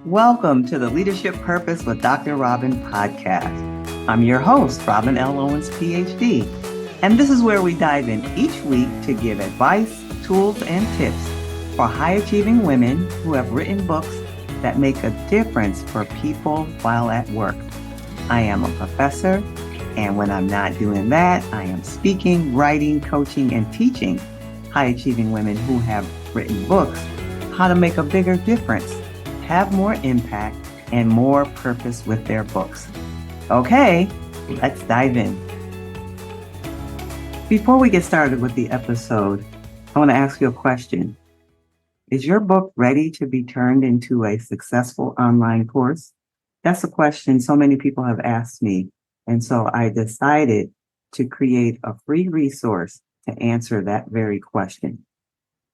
Welcome to the Leadership Purpose with Dr. Robin podcast. I'm your host, Robin L. Owens, PhD, and this is where we dive in each week to give advice, tools, and tips for high-achieving women who have written books that make a difference for people while at work. I am a professor, and when I'm not doing that, I am speaking, writing, coaching, and teaching high-achieving women who have written books how to make a bigger difference, have more impact, and more purpose with their books. Okay, let's dive in. Before we get started with the episode, I want to ask you a question. Is your book ready to be turned into a successful online course? That's a question so many people have asked me. And so I decided to create a free resource to answer that very question.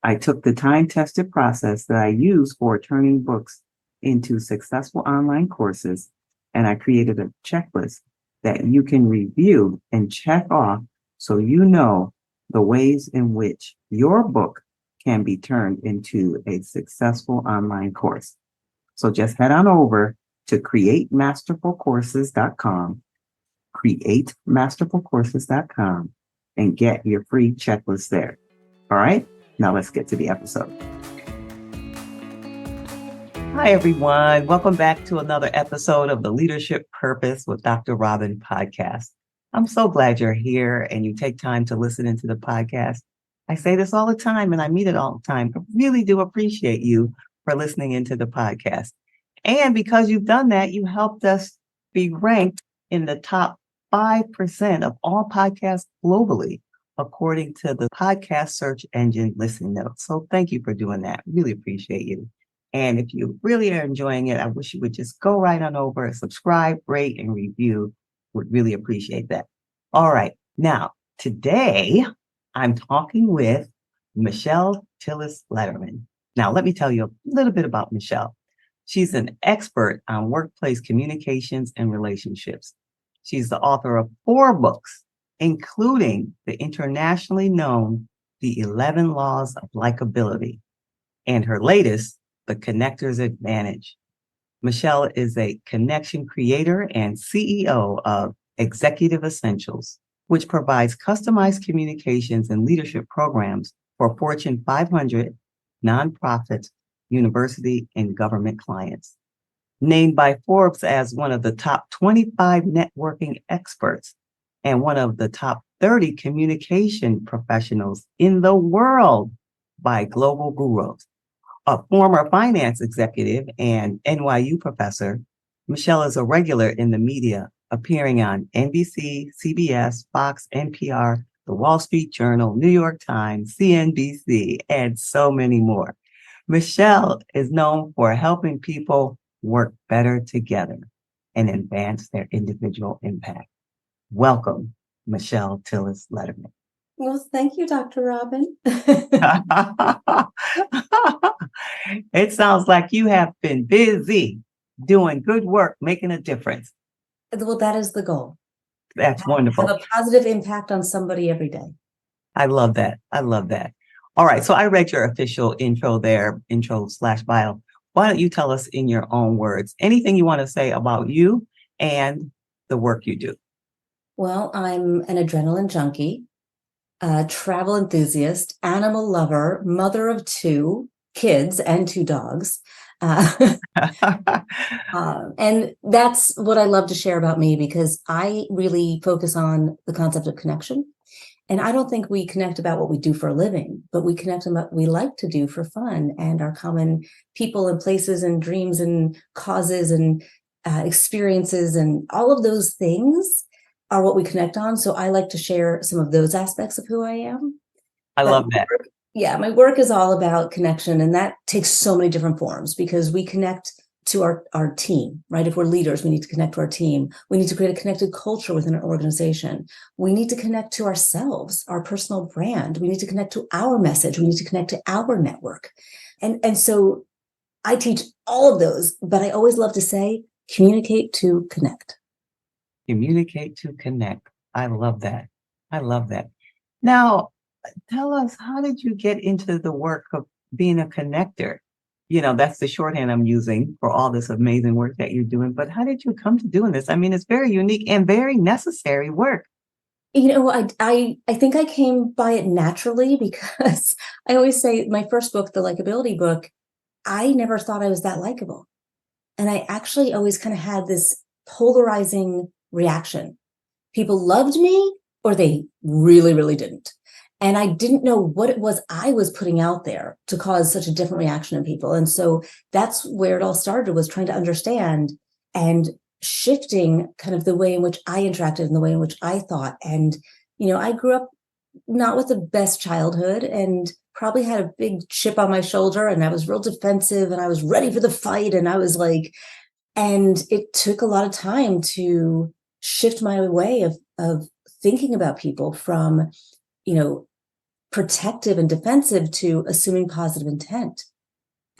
I took the time-tested process that I use for turning books into successful online courses, and I created a checklist that you can review and check off so you know the ways in which your book can be turned into a successful online course. So just head on over to createmasterfulcourses.com, createmasterfulcourses.com, and get your free checklist there. All right, now let's get to the episode. Hi, everyone. Welcome back to another episode of the Leadership Purpose with Dr. Robin podcast. I'm so glad you're here and you take time to listen into the podcast. I say this all the time and I mean it all the time. I really do appreciate you for listening into the podcast. And because you've done that, you helped us be ranked in the top 5% of all podcasts globally, according to the podcast search engine listening notes. So thank you for doing that. Really appreciate you. And if you really are enjoying it, I wish you would just go right on over, subscribe, rate, and review. Would really appreciate that. All right. Now, today, I'm talking with Michelle Tillis Lederman. Now, let me tell you a little bit about Michelle. She's an expert on workplace communications and relationships. She's the author of 4 books, including the internationally known The 11 Laws of Likability, and her latest, The Connector's Advantage. Michelle is a connection creator and CEO of Executive Essentials, which provides customized communications and leadership programs for Fortune 500 nonprofits, university, and government clients. Named by Forbes as one of the top 25 networking experts and one of the top 30 communication professionals in the world by Global Gurus. A former finance executive and NYU professor, Michelle is a regular in the media, appearing on NBC, CBS, Fox, NPR, The Wall Street Journal, New York Times, CNBC, and so many more. Michelle is known for helping people work better together and advance their individual impact. Welcome, Michelle Tillis Lederman. Well, thank you, Dr. Robin. It sounds like you have been busy doing good work, making a difference. Well, that is the goal. That's wonderful. Have a positive impact on somebody every day. I love that. I love that. All right. So I read your official intro there, intro/bio. Why don't you tell us in your own words, anything you want to say about you and the work you do? Well, I'm an adrenaline junkie, travel enthusiast, animal lover, mother of 2 kids and 2 dogs. And that's what I love to share about me, because I really focus on the concept of connection. And I don't think we connect about what we do for a living, but we connect on what we like to do for fun and our common people and places and dreams and causes and experiences, and all of those things are what we connect on. So I like to share some of those aspects of who I am. I love that. Yeah, my work is all about connection, and that takes so many different forms, because we connect to our team, right? If we're leaders, we need to connect to our team. We need to create a connected culture within an organization. We need to connect to ourselves, our personal brand. We need to connect to our message. We need to connect to our network. And so I teach all of those, but I always love to say, communicate to connect. Communicate to connect. I love that. I love that. Now, tell us, how did you get into the work of being a connector? that's the shorthand I'm using for all this amazing work that you're doing. But how did you come to doing this? I mean, it's very unique and very necessary work. I think I came by it naturally because I always say my first book, the likability book, I never thought I was that likable. And I actually always kind of had this polarizing reaction. People loved me or they really, really didn't. And I didn't know what it was I was putting out there to cause such a different reaction in people. And so that's where it all started, was trying to understand and shifting kind of the way in which I interacted and the way in which I thought. And, I grew up not with the best childhood and probably had a big chip on my shoulder, and I was real defensive and I was ready for the fight. And I was like, and it took a lot of time to shift my way of thinking about people from, protective and defensive to assuming positive intent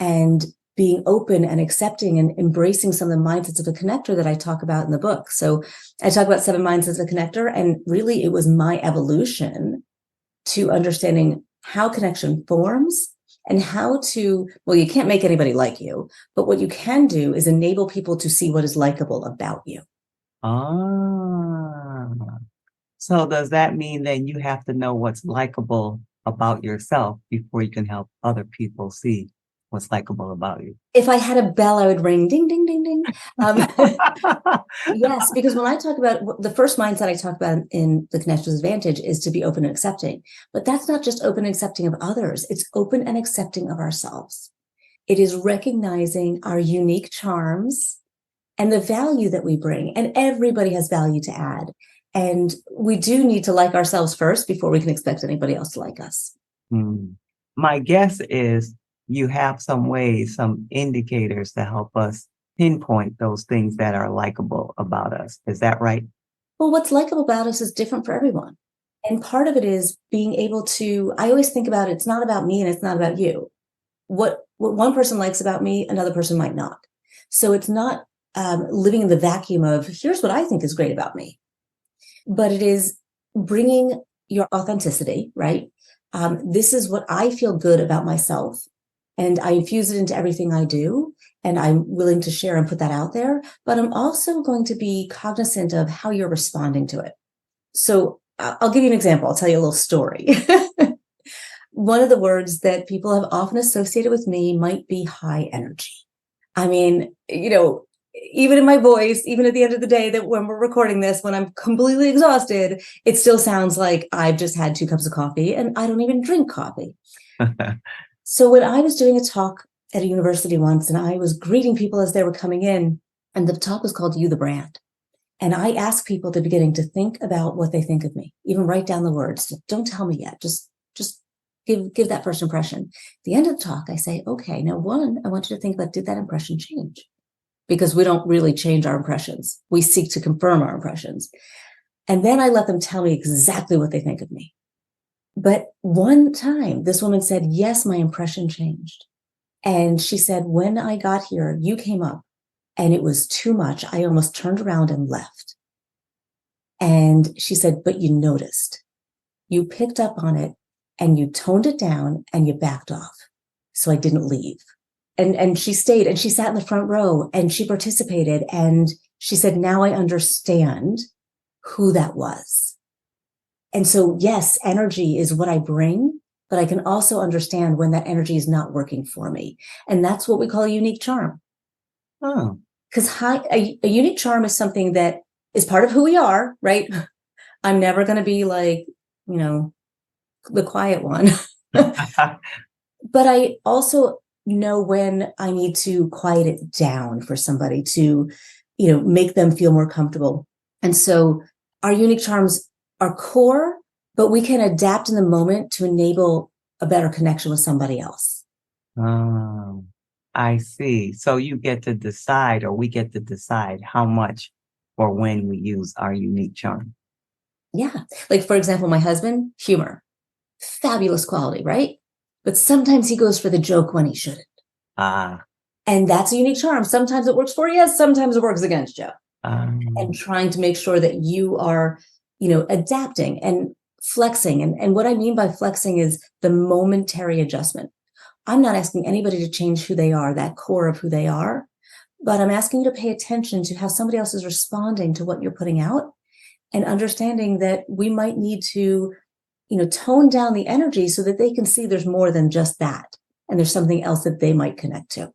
and being open and accepting and embracing some of the mindsets of a connector that I talk about in the book. So I talk about 7 mindsets of a connector, and really it was my evolution to understanding how connection forms and how to, well, you can't make anybody like you, but what you can do is enable people to see what is likable about you. Ah, so does that mean that you have to know what's likable about yourself before you can help other people see what's likable about you? If I had a bell, I would ring ding, ding, ding, ding. Yes, because when I talk about the first mindset I talk about in the Connector's Advantage is to be open and accepting. But that's not just open and accepting of others. It's open and accepting of ourselves. It is recognizing our unique charms and the value that we bring. And everybody has value to add. And we do need to like ourselves first before we can expect anybody else to like us. My guess is you have some ways, some indicators to help us pinpoint those things that are likable about us. Is that right? Well, what's likable about us is different for everyone. And part of it is being able to, I always think about it's not about me and it's not about you. What one person likes about me, another person might not. So it's not living in the vacuum of here's what I think is great about me. But it is bringing your authenticity, right? This is what I feel good about myself. And I infuse it into everything I do. And I'm willing to share and put that out there. But I'm also going to be cognizant of how you're responding to it. So I'll give you an example. I'll tell you a little story. One of the words that people have often associated with me might be high energy. I mean, even in my voice, even at the end of the day, that when we're recording this, when I'm completely exhausted, it still sounds like I've just had 2 cups of coffee and I don't even drink coffee. So when I was doing a talk at a university once and I was greeting people as they were coming in, and the talk was called You the Brand. And I asked people at the beginning to think about what they think of me, even write down the words. Don't tell me yet. Just give that first impression. At the end of the talk, I say, okay, now one, I want you to think about, did that impression change? Because we don't really change our impressions. We seek to confirm our impressions. And then I let them tell me exactly what they think of me. But one time, this woman said, yes, my impression changed. And she said, when I got here, you came up and it was too much. I almost turned around and left. And she said, but you noticed. You picked up on it and you toned it down and you backed off. So I didn't leave. And she stayed and she sat in the front row and she participated. And she said, now I understand who that was. And so, yes, energy is what I bring, but I can also understand when that energy is not working for me. And that's what we call a unique charm. Oh, Because a unique charm is something that is part of who we are, right? I'm never going to be like, the quiet one. But I also know when I need to quiet it down for somebody to, make them feel more comfortable. And so our unique charms are core, but we can adapt in the moment to enable a better connection with somebody else. Oh, I see. So you get to decide, or we get to decide how much or when we use our unique charm. Yeah. Like, for example, my husband, humor, fabulous quality, right? But sometimes he goes for the joke when he shouldn't. And that's a unique charm. Sometimes it works for you, sometimes it works against you. And trying to make sure that you are, adapting and flexing. And what I mean by flexing is the momentary adjustment. I'm not asking anybody to change who they are, that core of who they are, but I'm asking you to pay attention to how somebody else is responding to what you're putting out, and understanding that we might need to, tone down the energy so that they can see there's more than just that. And there's something else that they might connect to.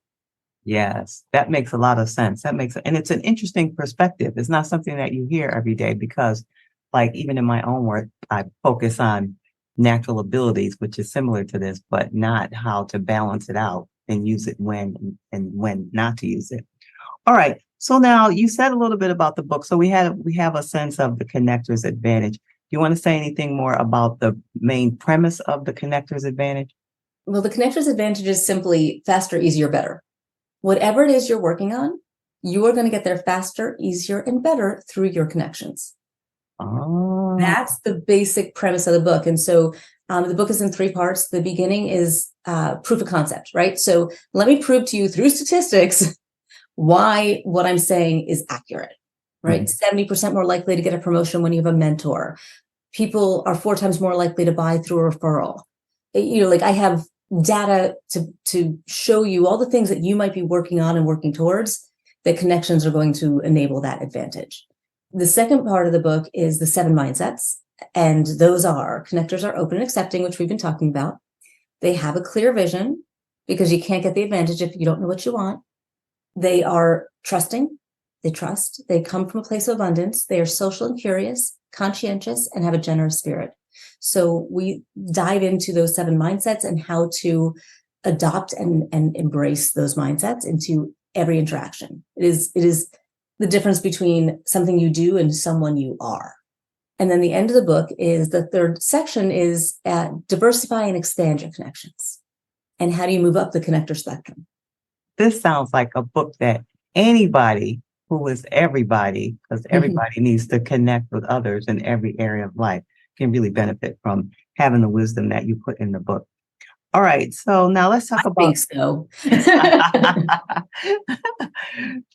Yes, that makes a lot of sense. And it's an interesting perspective. It's not something that you hear every day because, like, even in my own work, I focus on natural abilities, which is similar to this, but not how to balance it out and use it when and when not to use it. All right. So now you said a little bit about the book. So we have a sense of the connector's advantage. Do you want to say anything more about the main premise of the connector's advantage? Well, the connector's advantage is simply faster, easier, better. Whatever it is you're working on, you are going to get there faster, easier, and better through your connections. Oh, That's the basic premise of the book. And so the book is in 3 parts. The beginning is proof of concept, right? So let me prove to you through statistics why what I'm saying is accurate, right? 70% more likely to get a promotion when you have a mentor. People are 4 times more likely to buy through a referral. Like I have data to show you all the things that you might be working on and working towards, that connections are going to enable that advantage. The second part of the book is the 7 mindsets. And those are: connectors are open and accepting, which we've been talking about. They have a clear vision, because you can't get the advantage if you don't know what you want. They are trusting. They trust. They come from a place of abundance. They are social and curious, conscientious, and have a generous spirit. So we dive into those 7 mindsets and how to adopt and embrace those mindsets into every interaction. It is the difference between something you do and someone you are. And then the end of the book is the third section is diversify and expand your connections. And how do you move up the connector spectrum? this sounds like a book that anybody who is everybody, because everybody needs to connect with others in every area of life, can really benefit from having the wisdom that you put in the book. All right, so now let's talk about. I think so.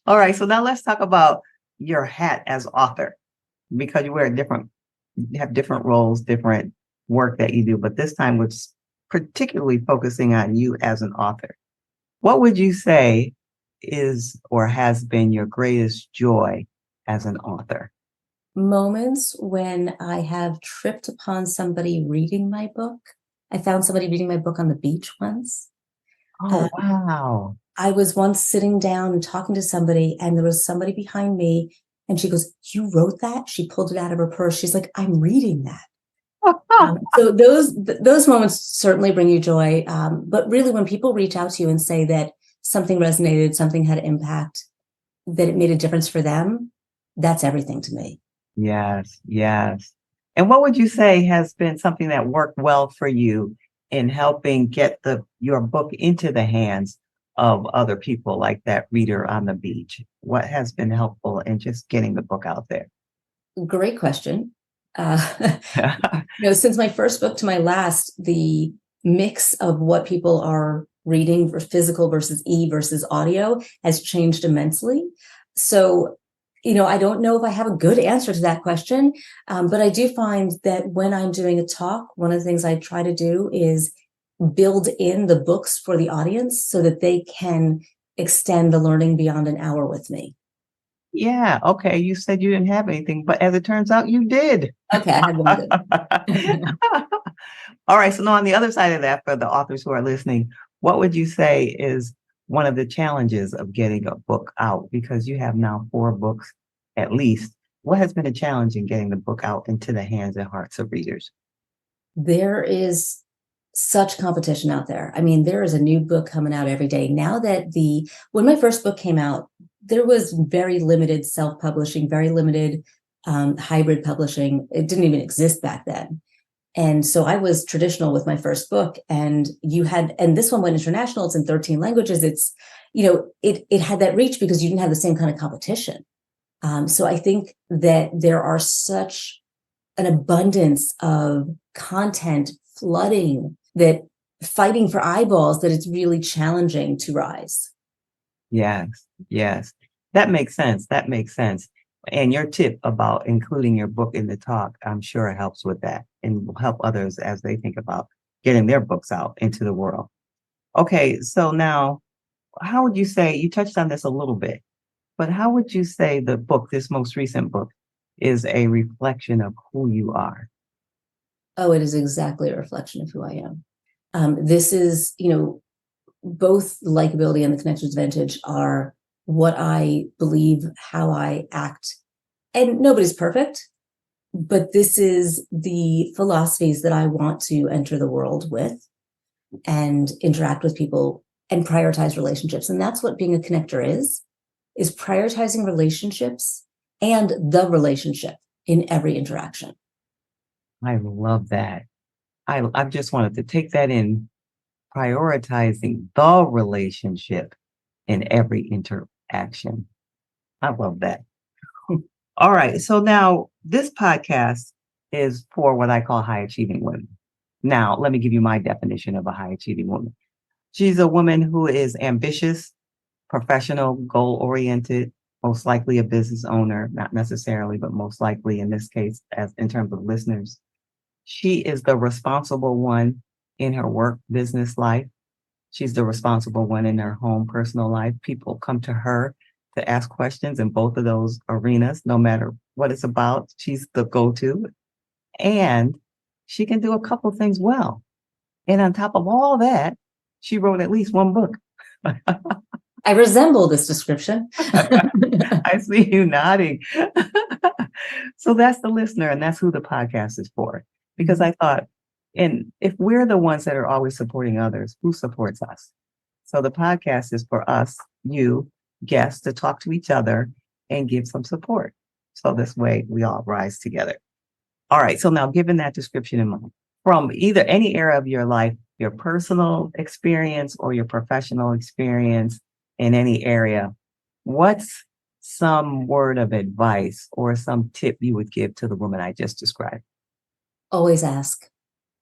All right, so now let's talk about your hat as author, because you have different roles, different work that you do, but this time we're particularly focusing on you as an author. What would you say is or has been your greatest joy as an author? Moments when I have tripped upon somebody reading my book. I found somebody reading my book on the beach once. Oh, wow. I was once sitting down and talking to somebody, and there was somebody behind me, and she goes, "You wrote that?" She pulled it out of her purse. She's like, "I'm reading that." So those moments certainly bring you joy. But really, when people reach out to you and say that something resonated, something had impact, that it made a difference for them, that's everything to me. Yes, yes. And what would you say has been something that worked well for you in helping get your book into the hands of other people, like that reader on the beach? What has been helpful in just getting the book out there? Great question. Since my first book to my last, the mix of what people are reading for physical versus versus audio has changed immensely. So, I don't know if I have a good answer to that question, but I do find that when I'm doing a talk, one of the things I try to do is build in the books for the audience so that they can extend the learning beyond an hour with me. Yeah. Okay. You said you didn't have anything, but as it turns out, you did. Okay, I had one good. All right. So now on the other side of that, for the authors who are listening, what would you say is one of the challenges of getting a book out? Because you have now 4 books at least. What has been a challenge in getting the book out into the hands and hearts of readers? There is such competition out there. I mean, there is a new book coming out every day. Now that when my first book came out, there was very limited self-publishing, very limited hybrid publishing. It didn't even exist back then. And so I was traditional with my first book, and this one went international. It's in 13 languages. It's, it had that reach because you didn't have the same kind of competition. So I think that there are such an abundance of content flooding, that fighting for eyeballs, that it's really challenging to rise. Yes, yes. That makes sense. That makes sense. And your tip about including your book in the talk, I'm sure it helps with that and will help others as they think about getting their books out into the world. Okay, so now, how would you say, you touched on this a little bit, but how would you say the book, this most recent book, is a reflection of who you are? Oh, it is exactly a reflection of who I am. This is, both likability and the connections advantage are what I believe, how I act. And nobody's perfect, but this is the philosophies that I want to enter the world with and interact with people and prioritize relationships. And that's what being a connector is prioritizing relationships and the relationship in every interaction. I love that. I just wanted to take that in, prioritizing the relationship in every interaction. I love that. All right. So now this podcast is for what I call high achieving women. Now, let me give you my definition of a high achieving woman. She's a woman who is ambitious, professional, goal oriented, most likely a business owner, not necessarily, but most likely in this case, as in terms of listeners. She is the responsible one in her work business life. She's the responsible one in her home personal life. People come to her to ask questions in both of those arenas, no matter what it's about. She's the go-to. And she can do a couple of things well. And on top of all that, she wrote at least one book. I resemble this description. I see you nodding. So that's the listener, and that's who the podcast is for. Because I thought, and if we're the ones that are always supporting others, who supports us? So the podcast is for us, you, guests, to talk to each other and give some support. So this way we all rise together. All right. So now, given that description in mind, from either any era of your life, your personal experience or your professional experience in any area, what's some word of advice or some tip you would give to the woman I just described? Always ask.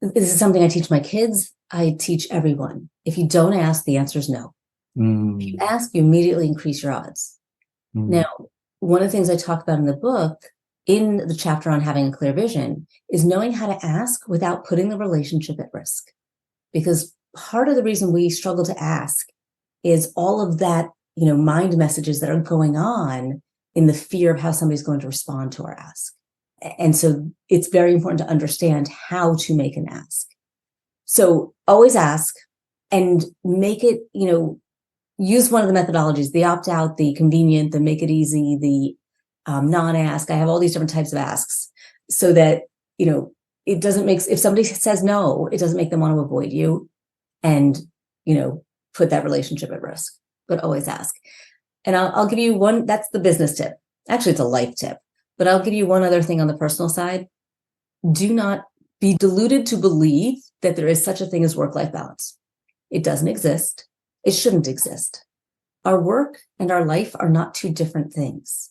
This is something I teach my kids. I teach everyone. If you don't ask, the answer is no. If you ask, you immediately increase your odds. Now, one of the things I talk about in the book, in the chapter on having a clear vision, is knowing how to ask without putting the relationship at risk. Because part of the reason we struggle to ask is all of that, mind messages that are going on in the fear of how somebody's going to respond to our ask. And so it's very important to understand how to make an ask. So always ask and make it, use one of the methodologies, the opt-out, the convenient, the make it easy, the non-ask. I have all these different types of asks so that, it doesn't make, if somebody says no, it doesn't make them want to avoid you and, put that relationship at risk, but always ask. And I'll give you one, that's the business tip. Actually, it's a life tip, but I'll give you one other thing on the personal side. Do not be deluded to believe that there is such a thing as work-life balance. It doesn't exist. It shouldn't exist. Our work and our life are not two different things.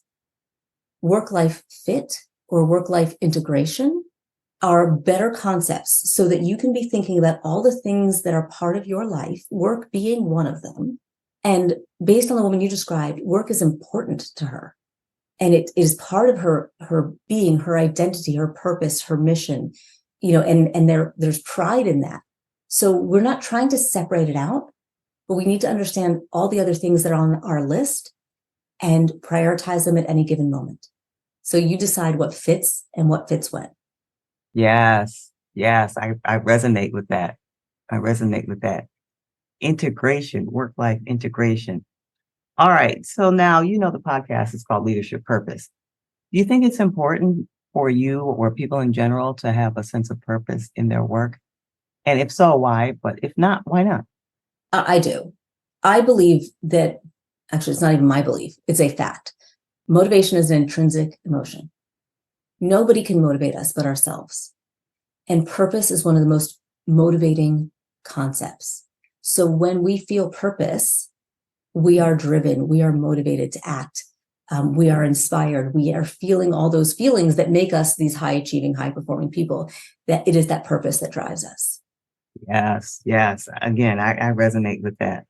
Work-life fit or work-life integration are better concepts so that you can be thinking about all the things that are part of your life, work being one of them. And based on the woman you described, work is important to her. And it is part of her being, her identity, her purpose, her mission, and there's pride in that. So we're not trying to separate it out, but we need to understand all the other things that are on our list and prioritize them at any given moment. So you decide what fits and what fits when. Yes. I resonate with that. Integration, work-life integration. All right. So now, the podcast is called Leadership Purpose. Do you think it's important for you or people in general to have a sense of purpose in their work? And if so, why? But if not, why not? I do. I believe that, actually, it's not even my belief. It's a fact. Motivation is an intrinsic emotion. Nobody can motivate us but ourselves. And purpose is one of the most motivating concepts. So when we feel purpose, we are driven, we are motivated to act. We are inspired. We are feeling all those feelings that make us these high achieving, high performing people, that it is that purpose that drives us. Yes. Again, I resonate with that.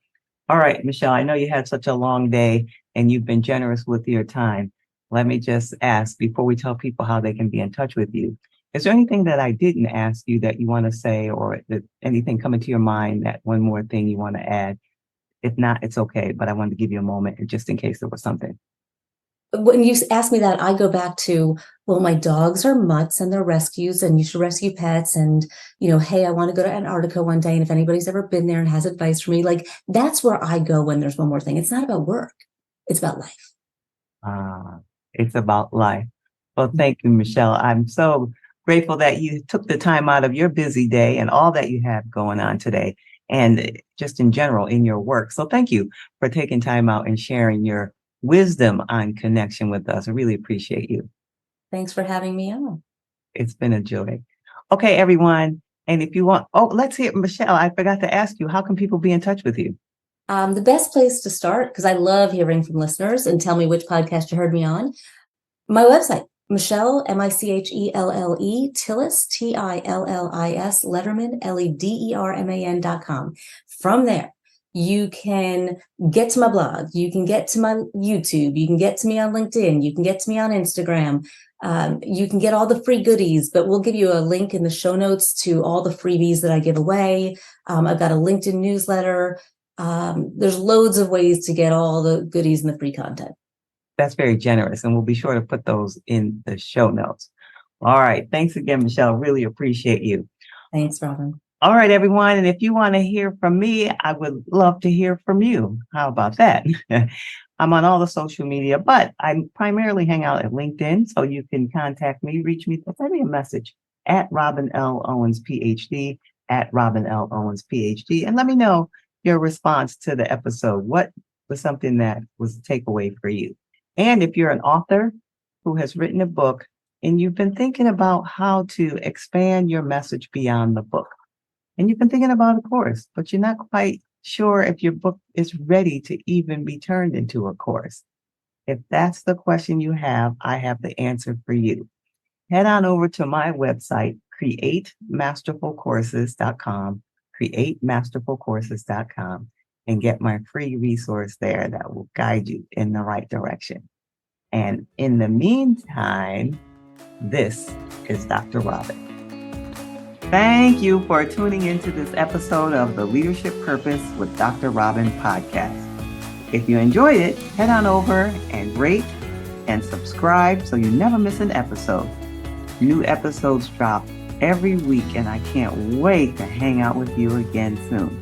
All right, Michelle, I know you had such a long day and you've been generous with your time. Let me just ask before we tell people how they can be in touch with you. Is there anything that I didn't ask you that you want to say, or anything coming to your mind, that one more thing you want to add? If not, it's okay, but I wanted to give you a moment just in case there was something. When you ask me that, I go back to, well, my dogs are mutts and they're rescues, and you should rescue pets. And, hey, I want to go to Antarctica one day. And if anybody's ever been there and has advice for me, like, that's where I go when there's one more thing. It's not about work. It's about life. It's about life. Well, thank you, Michelle. I'm so grateful that you took the time out of your busy day and all that you have going on today, and just in general in your work. So thank you for taking time out and sharing your wisdom on connection with us. I really appreciate you. Thanks for having me on. It's been a joy. Okay, everyone. And if you want, let's hear, Michelle, I forgot to ask you, how can people be in touch with you? The best place to start, because I love hearing from listeners and tell me which podcast you heard me on, my website, Michelle, Michelle, Tillis, Tillis, Lederman, Lederman.com. From there, you can get to my blog, you can get to my YouTube, you can get to me on LinkedIn, you can get to me on Instagram, you can get all the free goodies, but we'll give you a link in the show notes to all the freebies that I give away. I've got a LinkedIn newsletter. There's loads of ways to get all the goodies and the free content. That's very generous, and we'll be sure to put those in the show notes. All right. Thanks again, Michelle. Really appreciate you. Thanks, Robin. All right, everyone. And if you want to hear from me, I would love to hear from you. How about that? I'm on all the social media, but I primarily hang out at LinkedIn. So you can contact me, reach me, send me a message at Robin L. Owens, PhD, at Robin L. Owens, PhD, and let me know your response to the episode. What was something that was a takeaway for you? And if you're an author who has written a book and you've been thinking about how to expand your message beyond the book, and you've been thinking about a course, but you're not quite sure if your book is ready to even be turned into a course. If that's the question you have, I have the answer for you. Head on over to my website, createmasterfulcourses.com, createmasterfulcourses.com, and get my free resource there that will guide you in the right direction. And in the meantime, this is Dr. Robin. Thank you for tuning into this episode of the Leadership Purpose with Dr. Robin podcast. If you enjoyed it, head on over and rate and subscribe so you never miss an episode. New episodes drop every week, and I can't wait to hang out with you again soon.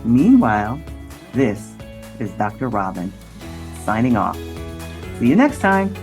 Meanwhile, this is Dr. Robin signing off. See you next time.